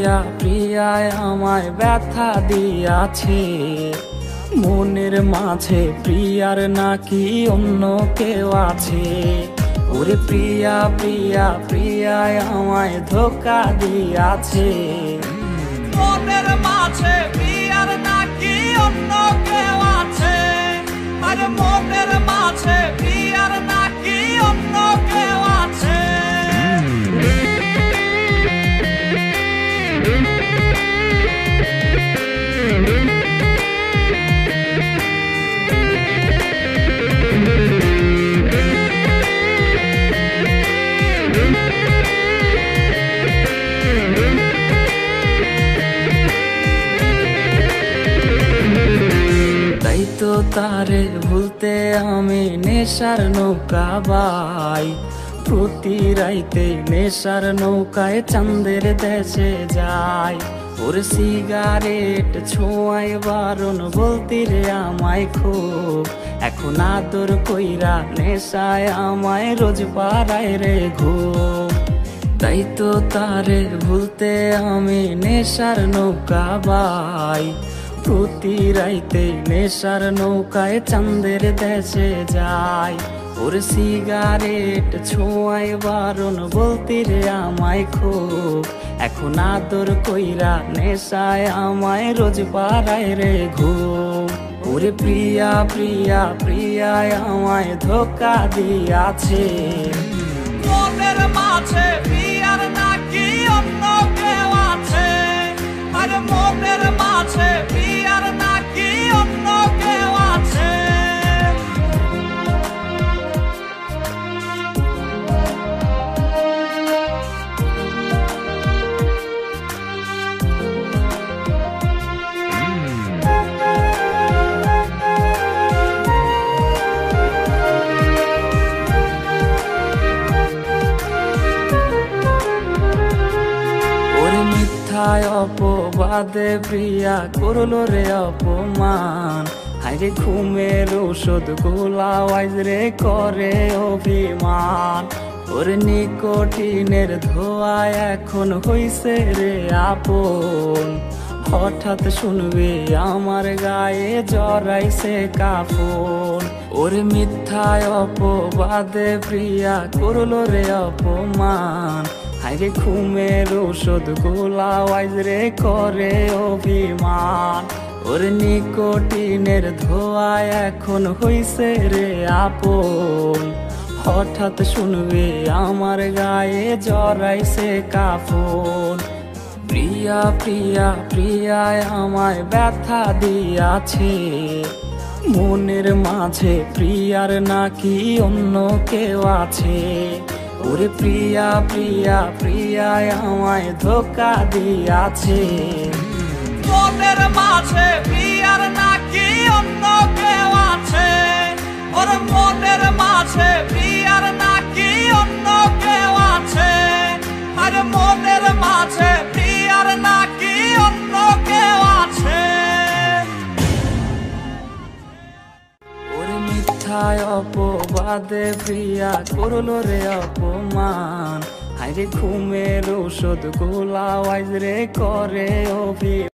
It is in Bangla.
প্রিয়া প্রিয়ায় আমায় ব্যথা দিয়াছে, মনের মাঝে প্রিয়ার নাকি অন্য কেউ আছে। ওরে প্রিয়া প্রিয়া প্রিয়ায় আমায় ধোঁকা দিয়াছে, মনের মাঝে প্রিয়ার নাকি অন্য কেউ আছে। আরে মনের মাঝে প্রিয়ার নাকি অন্য কেউ আছে। তাই তো তারে ভুলতে আমি নেশার নৌকা বাই, প্রতি রাইতে নেশার নৌকায় চাঁদের দেশে যাই। ওর সিগারেট ছোঁয়ায় বারণ বলতি রে আমায় খুব, এখন আদর কইরা নেশায় আমায় রোজ পাড়ায় রে ঘুম। তাই তো তারে ভুলতে আমি নেশার নৌকা বাই, প্রতি রাইতে নেশার নৌকায় চাঁদের দেশে যাই। ওর সিগারেট ছোঁয়ায় বারণ বলতি রে আমায় খুব, এখন আদর কইরা নেশায় আমায় রোজ পাড়ায় রে ঘুম। ওরে প্রিয়া প্রিয়া প্রিয়ায় আমায় ধোঁকা দিয়াছে, মনের মাঝে প্রিয়ার নাকি অন্য কেউ আছে। আরে মনের মাঝে প্রিয়ার নাকি অন্য কেউ আছে। মিথ্যায় অপবাদে প্রিয়া করলো রে অপমান, হাইরে ঘুমের ওষুধ গোলাওয়াইজ রে করে অভিমান। ওর নিকোটিনের ধোঁয়ায় এখন হইছে রে আপন, হঠাৎ শুনবে আমার গায়ে জড়াইছে কাফন। ওর মিথ্যায় অপবাদে প্রিয়া করলো রে অপমান, হাইরে ঘুমের ওষুধ গোলাওয়াইজ রে করে অভিমান। ওর নিকোটিনের ধোঁয়ায় এখন হইছে রে আপন, হঠাৎ শুনবে আমার গায়ে জড়াইছে কাফন। প্রিয়া প্রিয়া প্রিয়ায় আমায় ব্যথা দিয়াছে, মনের মাঝে প্রিয়ার নাকি অন্য কেউ আছে। ওরে প্রিয়া প্রিয়া প্রিয়ায় আমায় ধোঁকা দিয়াছে, মনের মাঝে প্রিয়ার নাকি অন্য কেউ আছে। ওর মনের মাঝে প্রিয়ার নাকি অন্য কেউ আছে। আরে মনের মাঝে প্রিয়ার নাকি অন্য কেউ আছে। ওরে মিথ্যায় অপবাদে প্রিয়া করলো রে অপমান, হাইরে ঘুমের ওষুধ গোলাওয়াইজ রে করে অভিমান।